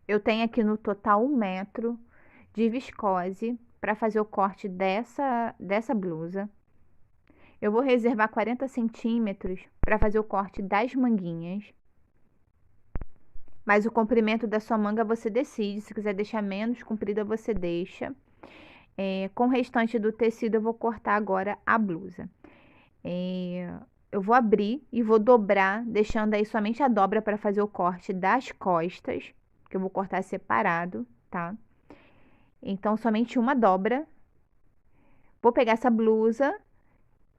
Eu tenho aqui no total 1 metro de viscose para fazer o corte dessa blusa. Eu vou reservar 40 centímetros para fazer o corte das manguinhas. Mas o comprimento da sua manga você decide. Se quiser deixar menos comprida, você deixa. Com o restante do tecido, eu vou cortar agora a blusa. Eu vou abrir e vou dobrar, deixando aí somente a dobra para fazer o corte das costas, que eu vou cortar separado, tá? Então, somente uma dobra. Vou pegar essa blusa,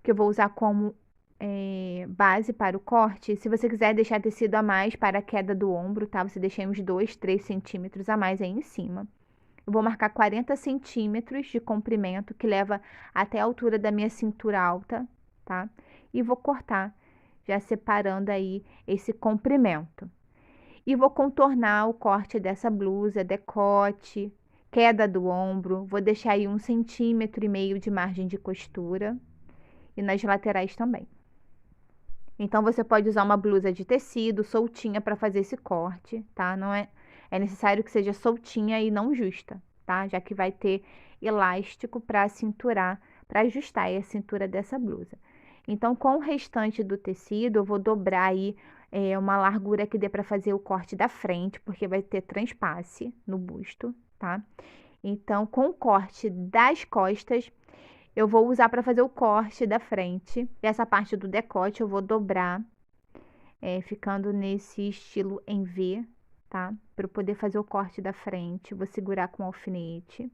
que eu vou usar como base para o corte. Se você quiser deixar tecido a mais para a queda do ombro, tá? Você deixa uns 2, 3 centímetros a mais aí em cima. Eu vou marcar 40 centímetros de comprimento, que leva até a altura da minha cintura alta, tá? E vou cortar, já separando aí esse comprimento. E vou contornar o corte dessa blusa, decote, queda do ombro. Vou deixar aí 1,5 cm de margem de costura e nas laterais também. Então, você pode usar uma blusa de tecido soltinha para fazer esse corte, tá? Não é necessário que seja soltinha e não justa, tá? Já que vai ter elástico para cinturar, para ajustar aí a cintura dessa blusa. Então, com o restante do tecido, eu vou dobrar aí uma largura que dê para fazer o corte da frente, porque vai ter transpasse no busto, tá? Então, com o corte das costas, eu vou usar para fazer o corte da frente. E essa parte do decote eu vou dobrar, ficando nesse estilo em V, tá? Para eu poder fazer o corte da frente. Vou segurar com o alfinete.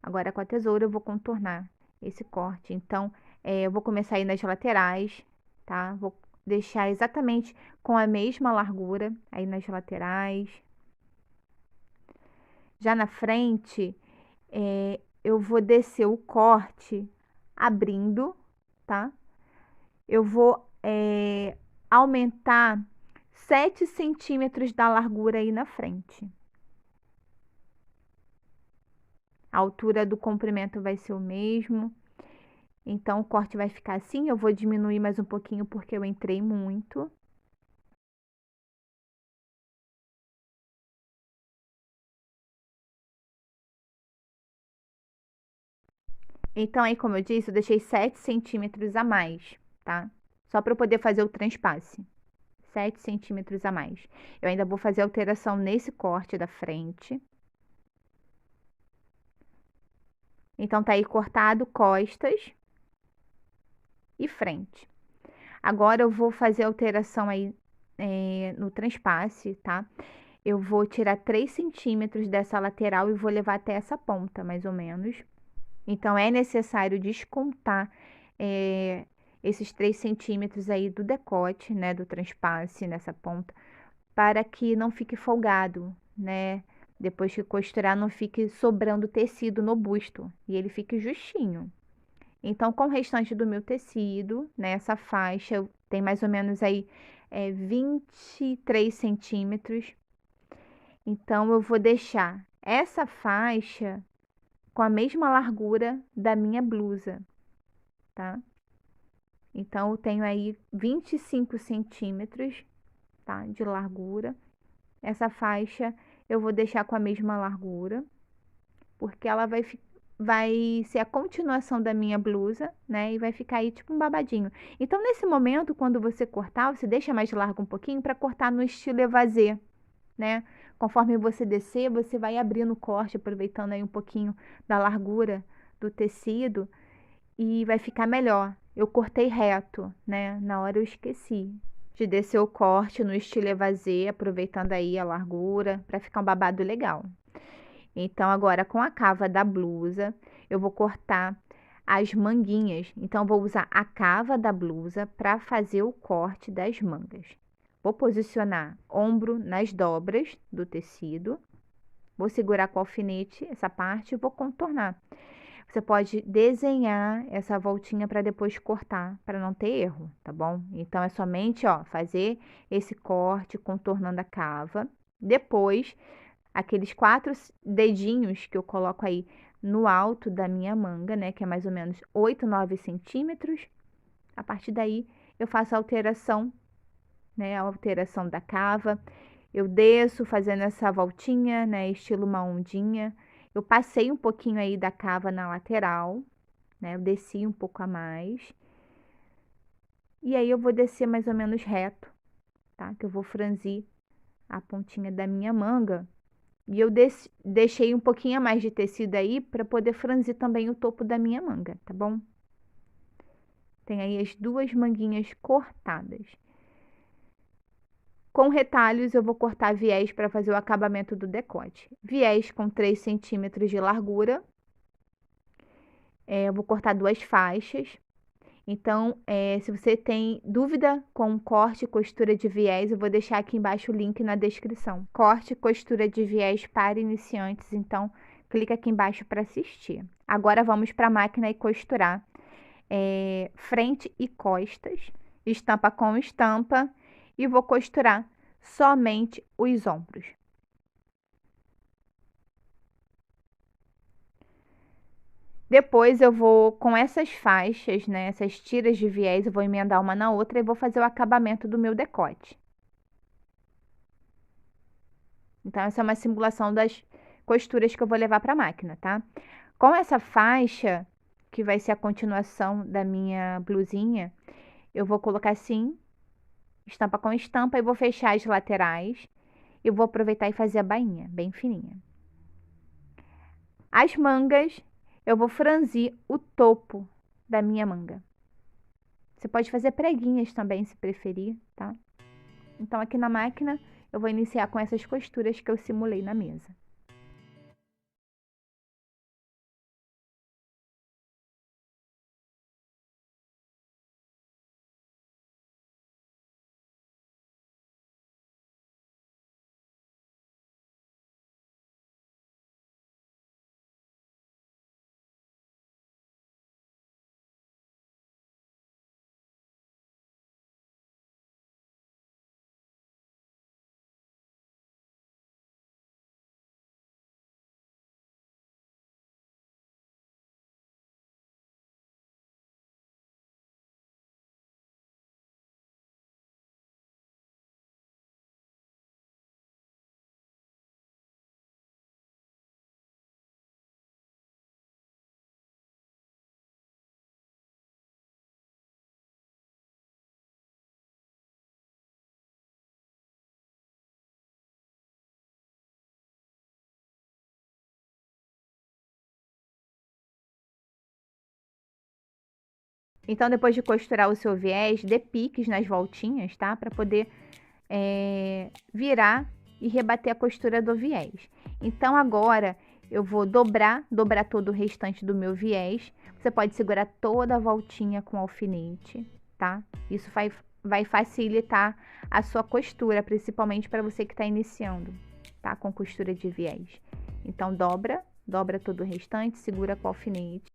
Agora, com a tesoura, eu vou contornar esse corte. Então, eu vou começar aí nas laterais, tá? Vou deixar exatamente com a mesma largura aí nas laterais. Já na frente, eu vou descer o corte abrindo, tá? Eu vou aumentar 7 centímetros da largura aí na frente. A altura do comprimento vai ser o mesmo. Então, o corte vai ficar assim. Eu vou diminuir mais um pouquinho porque eu entrei muito. Então, aí, como eu disse, eu deixei 7 centímetros a mais, tá? Só para eu poder fazer o transpasse. 7 centímetros a mais. Eu ainda vou fazer alteração nesse corte da frente. Então, tá aí cortado costas e frente. Agora, eu vou fazer alteração aí no transpasse, tá? Eu vou tirar 3 centímetros dessa lateral e vou levar até essa ponta, mais ou menos. Então, é necessário descontar esses 3 centímetros aí do decote, né, do transpasse nessa ponta, para que não fique folgado, né? Depois que costurar, não fique sobrando tecido no busto e ele fique justinho. Então, com o restante do meu tecido, né, essa faixa tem mais ou menos aí 23 centímetros. Então, eu vou deixar essa faixa com a mesma largura da minha blusa, tá? Então, eu tenho aí 25 centímetros, tá, de largura. Essa faixa eu vou deixar com a mesma largura, porque ela vai ser a continuação da minha blusa, né? E vai ficar aí tipo um babadinho. Então, nesse momento, quando você cortar, você deixa mais largo um pouquinho para cortar no estilo evasê, né? Conforme você descer, você vai abrindo o corte, aproveitando aí um pouquinho da largura do tecido e vai ficar melhor. Eu cortei reto, né? Na hora eu esqueci de descer o corte no estilo evasê, aproveitando aí a largura para ficar um babado legal. Então, agora com a cava da blusa, eu vou cortar as manguinhas. Então, vou usar a cava da blusa para fazer o corte das mangas. Vou posicionar ombro nas dobras do tecido. Vou segurar com o alfinete essa parte e vou contornar. Você pode desenhar essa voltinha para depois cortar, para não ter erro, tá bom? Então, é somente, ó, fazer esse corte contornando a cava. Depois, aqueles 4 dedinhos que eu coloco aí no alto da minha manga, né? Que é mais ou menos 8, 9 centímetros. A partir daí, eu faço a alteração, né? A alteração da cava. Eu desço fazendo essa voltinha, né, estilo uma ondinha. Eu passei um pouquinho aí da cava na lateral, né, eu desci um pouco a mais. E aí eu vou descer mais ou menos reto, tá? Que eu vou franzir a pontinha da minha manga. E eu deixei um pouquinho a mais de tecido aí para poder franzir também o topo da minha manga, tá bom? Tem aí as duas manguinhas cortadas. Com retalhos, eu vou cortar viés para fazer o acabamento do decote. Viés com 3 centímetros de largura. Eu vou cortar duas faixas. Então, se você tem dúvida com corte e costura de viés, eu vou deixar aqui embaixo o link na descrição. Corte e costura de viés para iniciantes, então clica aqui embaixo para assistir. Agora vamos para a máquina e costurar frente e costas, estampa com estampa, e vou costurar somente os ombros. Depois eu vou, com essas faixas, né, essas tiras de viés, eu vou emendar uma na outra e vou fazer o acabamento do meu decote. Então, essa é uma simulação das costuras que eu vou levar para a máquina, tá? Com essa faixa, que vai ser a continuação da minha blusinha, eu vou colocar assim, estampa com estampa, e vou fechar as laterais. Eu vou aproveitar e fazer a bainha, bem fininha. As mangas, eu vou franzir o topo da minha manga. Você pode fazer preguinhas também, se preferir, tá? Então, aqui na máquina, eu vou iniciar com essas costuras que eu simulei na mesa. Então, depois de costurar o seu viés, dê piques nas voltinhas, tá? Para poder virar e rebater a costura do viés. Então, agora eu vou dobrar todo o restante do meu viés. Você pode segurar toda a voltinha com alfinete, tá? Isso vai facilitar a sua costura, principalmente para você que está iniciando, tá? Com costura de viés. Então, dobra todo o restante, segura com alfinete.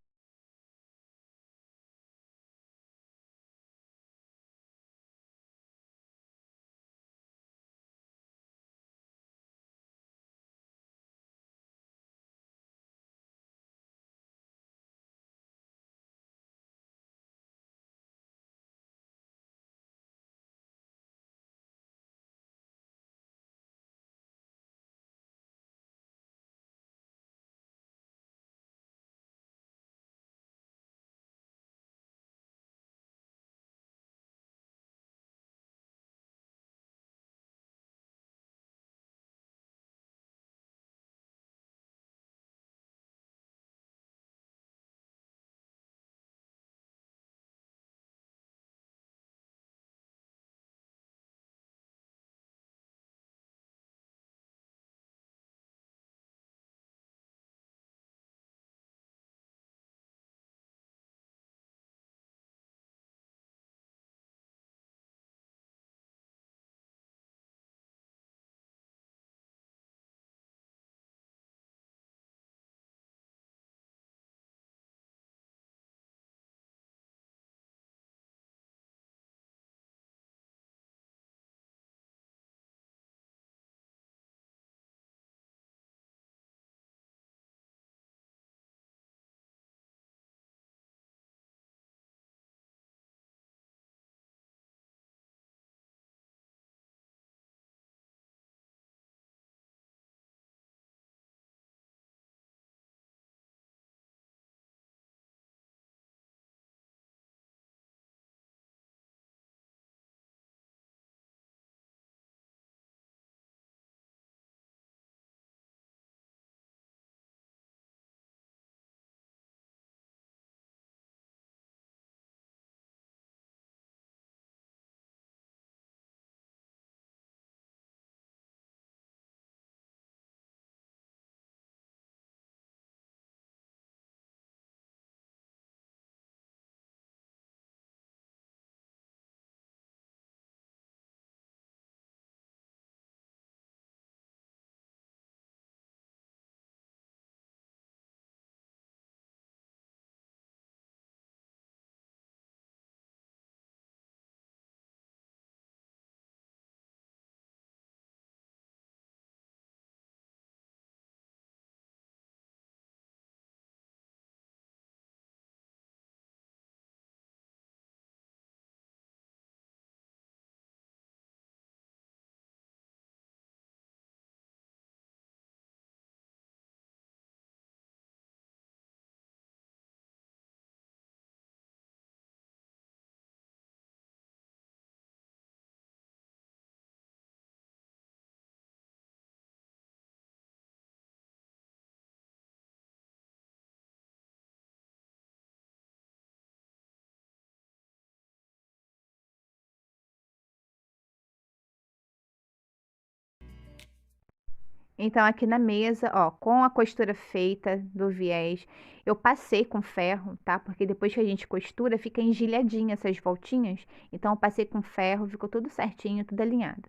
Então aqui na mesa, ó, com a costura feita do viés, eu passei com ferro, tá, porque depois que a gente costura fica engelhadinha essas voltinhas, então eu passei com ferro, ficou tudo certinho, tudo alinhado.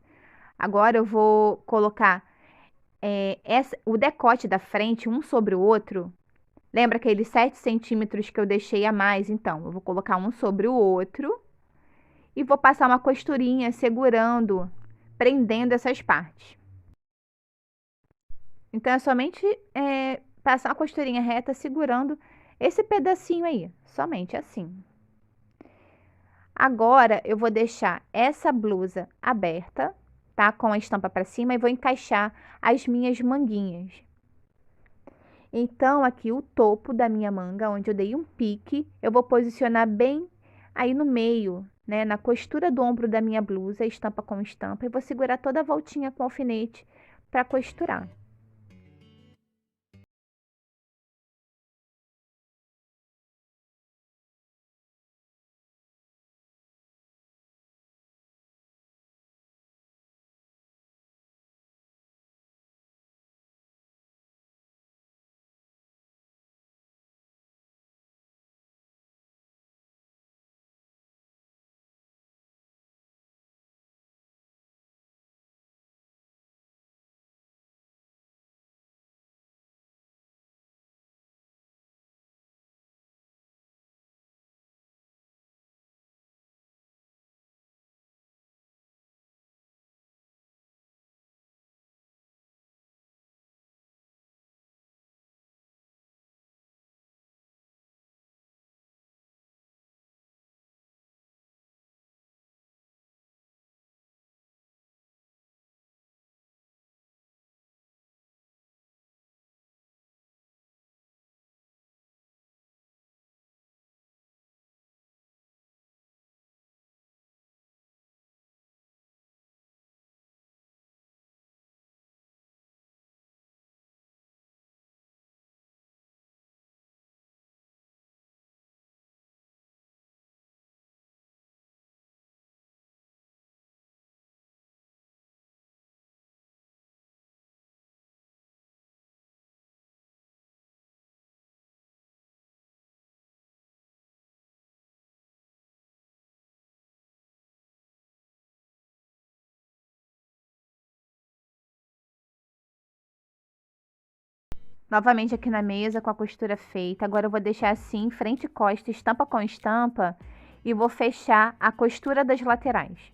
Agora eu vou colocar, o decote da frente um sobre o outro. Lembra aqueles 7 centímetros que eu deixei a mais? Então, eu vou colocar um sobre o outro e vou passar uma costurinha segurando, prendendo essas partes. Então, é somente passar uma costurinha reta segurando esse pedacinho aí, somente assim. Agora, eu vou deixar essa blusa aberta, tá? Com a estampa para cima e vou encaixar as minhas manguinhas. Então, aqui o topo da minha manga, onde eu dei um pique, eu vou posicionar bem aí no meio, né? Na costura do ombro da minha blusa, estampa com estampa, e vou segurar toda a voltinha com alfinete para costurar. Novamente aqui na mesa com a costura feita. Agora eu vou deixar assim, frente e costa, estampa com estampa, e vou fechar a costura das laterais.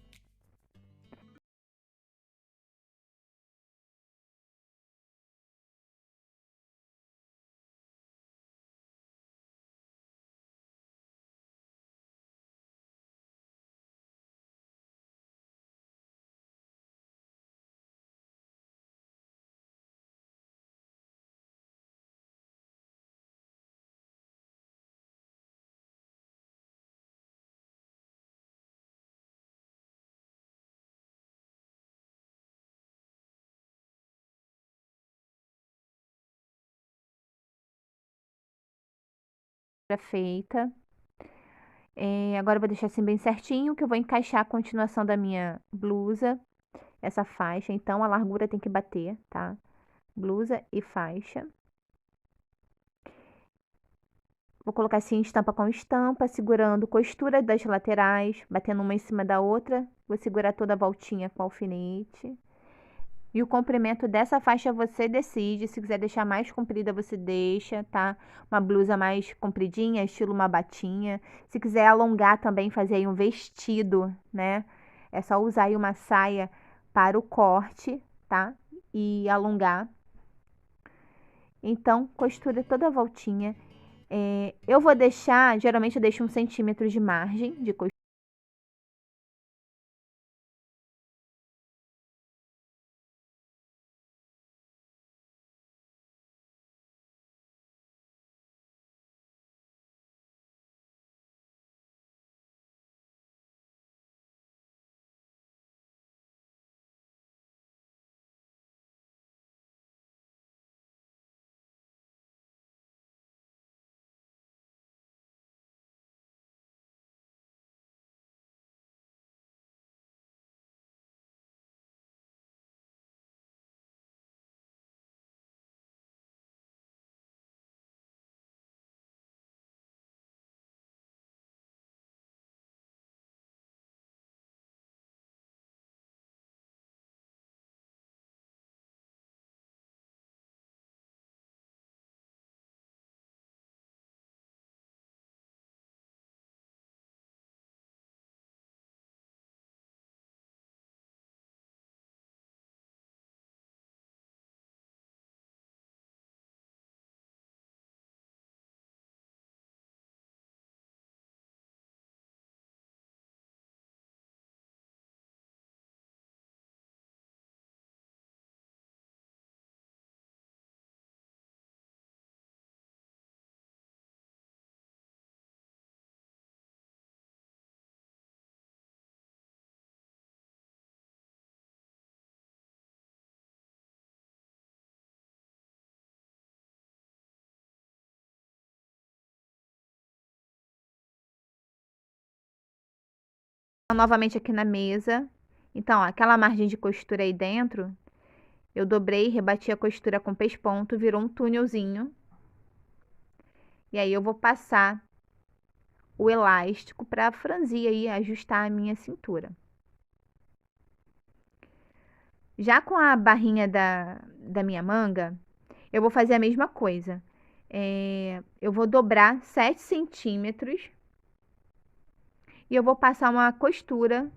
Feita. Agora eu vou deixar assim bem certinho, que eu vou encaixar a continuação da minha blusa, essa faixa. Então, a largura tem que bater, tá? Blusa e faixa. Vou colocar assim, estampa com estampa, segurando costura das laterais, batendo uma em cima da outra. Vou segurar toda a voltinha com alfinete. E o comprimento dessa faixa você decide. Se quiser deixar mais comprida, você deixa, tá? Uma blusa mais compridinha, estilo uma batinha. Se quiser alongar também, fazer aí um vestido, né? É só usar aí uma saia para o corte, tá? E alongar. Então, costura toda a voltinha. Eu vou deixar, geralmente eu deixo 1 centímetro de margem de costura. Novamente aqui na mesa. Então, ó, aquela margem de costura aí dentro, eu dobrei, rebati a costura com pesponto, virou um túnelzinho. E aí eu vou passar o elástico para franzir aí, ajustar a minha cintura. Já com a barrinha da minha manga, eu vou fazer a mesma coisa. Eu vou dobrar 7 centímetros e eu vou passar uma costura,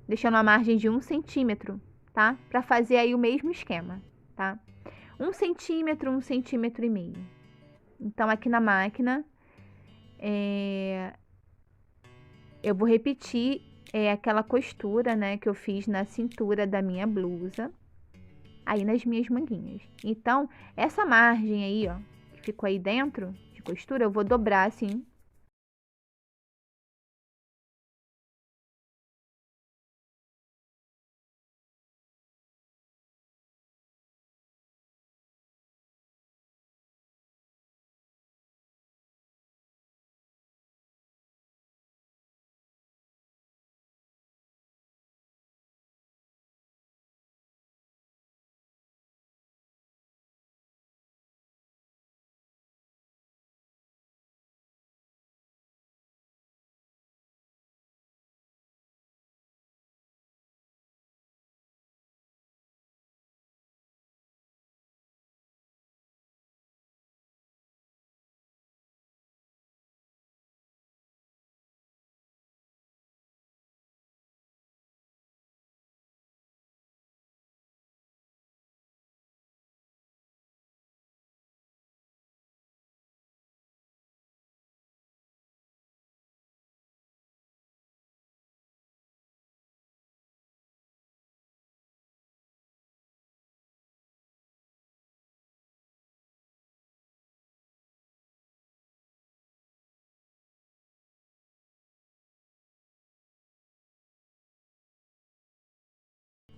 deixando a margem de 1 centímetro, tá? Para fazer aí o mesmo esquema, tá? 1 centímetro, 1,5 centímetros. Então, aqui na máquina, eu vou repetir aquela costura, né, que eu fiz na cintura da minha blusa, aí nas minhas manguinhas. Então, essa margem aí, ó, que ficou aí dentro de costura, eu vou dobrar assim.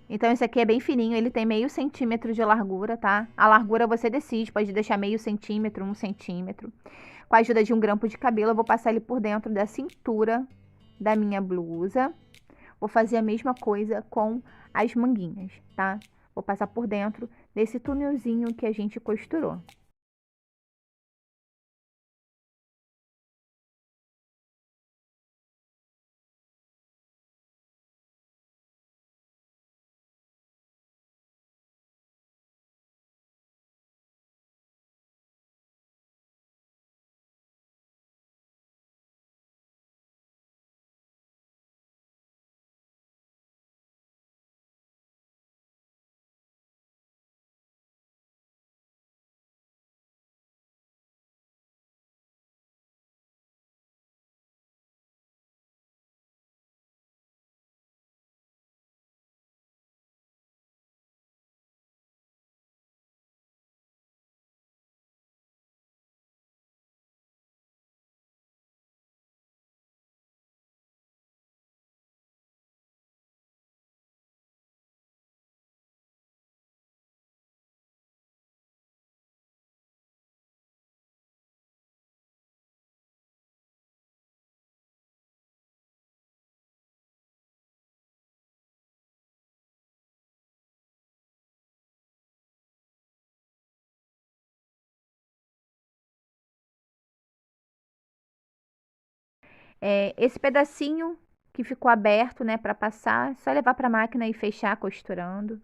Então, esse aqui é bem fininho, ele tem 0,5 centímetro de largura, tá? A largura você decide, pode deixar 0,5 centímetro, 1 centímetro. Com a ajuda de um grampo de cabelo, eu vou passar ele por dentro da cintura da minha blusa. Vou fazer a mesma coisa com as manguinhas, tá? Vou passar por dentro desse túnelzinho que a gente costurou. Esse pedacinho que ficou aberto, né, para passar, é só levar para a máquina e fechar costurando.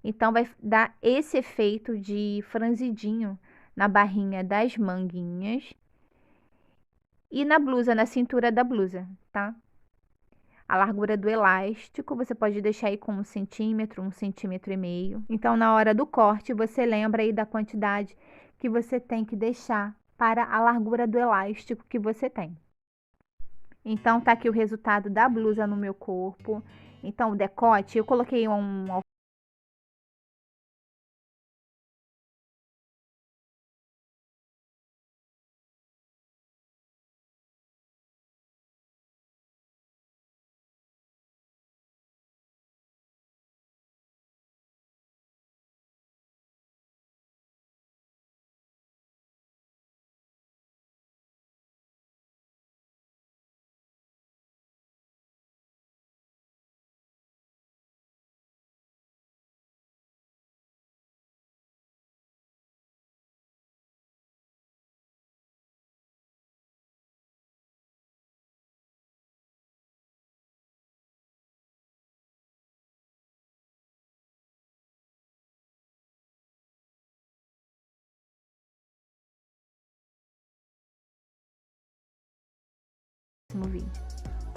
Então, vai dar esse efeito de franzidinho na barrinha das manguinhas e na blusa, na cintura da blusa, tá? A largura do elástico, você pode deixar aí com 1 centímetro, 1,5 centímetros. Então, na hora do corte, você lembra aí da quantidade que você tem que deixar para a largura do elástico que você tem. Então, tá aqui o resultado da blusa no meu corpo. Então, o decote, eu coloquei um vídeo.